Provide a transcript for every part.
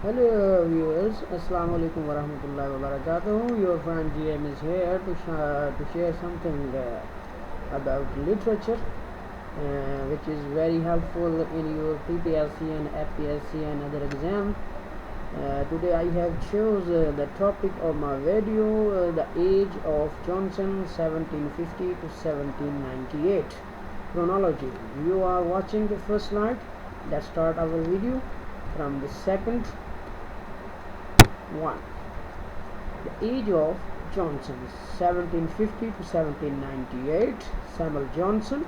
Hello viewers, Assalamu alaikum warahmatullahi wabarakatuh. Your friend GM is here to share something about literature, which is very helpful in your PPSC and FPSC and other exam. Today I have chose the topic of my video, the age of Johnson 1750 to 1798. Chronology. You are watching the first slide. Let's start our video from the second one. The age of Johnson 1750 to 1798. Samuel Johnson.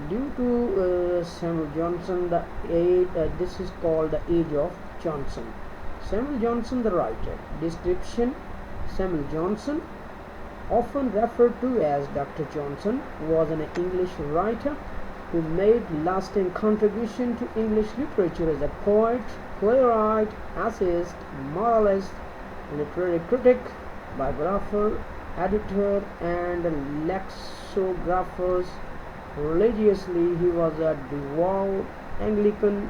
Due to Samuel Johnson, the age, this is called the age of Johnson. Samuel Johnson, the writer. Description: Samuel Johnson, often referred to as Dr. Johnson, was an English writer who made lasting contribution to English literature as a poet, playwright, essayist, moralist, literary critic, biographer, editor, and lexicographer. Religiously, he was a devout Anglican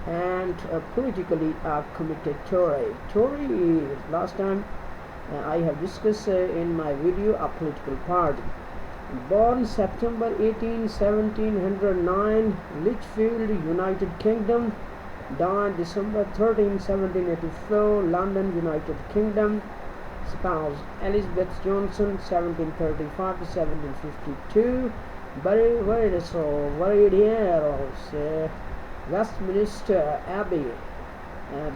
and politically a committed Tory. Tory is, last time I have discussed in my video, a political party. Born September 18, 1709, Lichfield, United Kingdom. Died December 13, 1784, London, United Kingdom. Spouse Elizabeth Johnson, 1735 to 1752. Buried here, Westminster Abbey,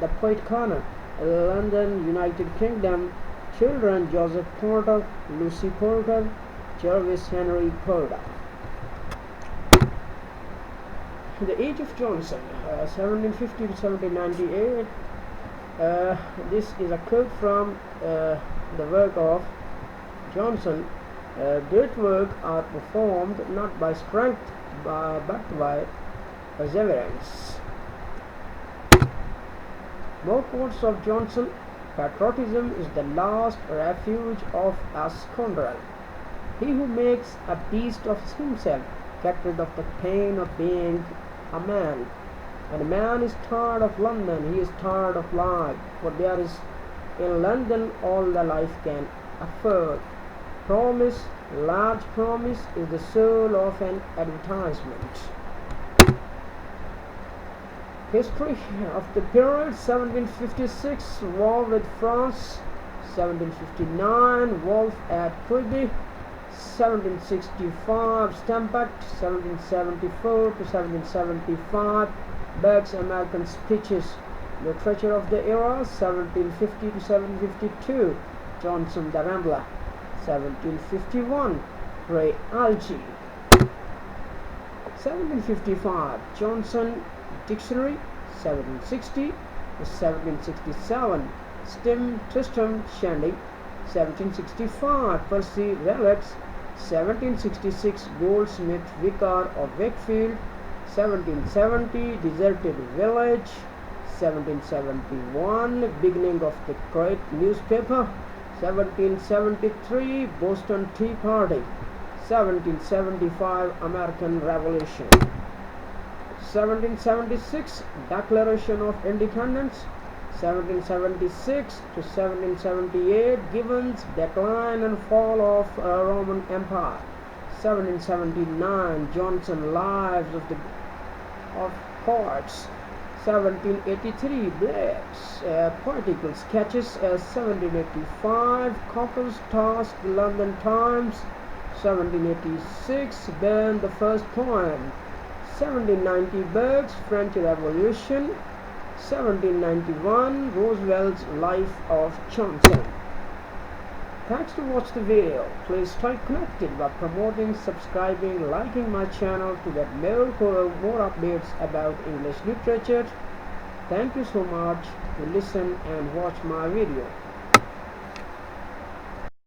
the Poet Corner, London, United Kingdom. Children: Joseph Porter, Lucy Porter, Jervis Henry Porter. The age of Johnson, 1750 to 1798. This is a quote from the work of Johnson. Great work are performed not by strength but by perseverance. More quotes of Johnson. Patriotism is the last refuge of a scoundrel. He who makes a beast of himself gets rid of the pain of being a man. When a man is tired of London, he is tired of life, for there is in London all the life can afford. Promise, large promise, is the soul of an advertisement. History of the period: 1756, war with France. 1759, Wolf at Quebec. 1765, Stamp Act. 1774 to 1775, Burke's American Speeches. Literature of the era: 1750 to 1752, Johnson the Rambler. 1751, Ray Algie. 1755, Johnson Dictionary. 1760 to 1767, Tristram Shandy. 1765, Percy Relics. 1766, Goldsmith Vicar of Wakefield. 1770, Deserted Village. 1771, beginning of the great newspaper. 1773, Boston Tea Party. 1775, American Revolution. 1776, Declaration of Independence. 1776 to 1778, Gibbon's Decline and Fall of Roman Empire. 1779, Johnson Lives of Poets. 1783, Blake's Poetical Sketches. 1785, Couples Tossed, London Times. 1786, Burn the First Poem. 1790, Burke's French Revolution. 1791, Roosevelt's Life of Johnson. Thanks to watch the video. Please stay connected by promoting, subscribing, liking my channel to get more updates about English literature. Thank you so much to listen and watch my video.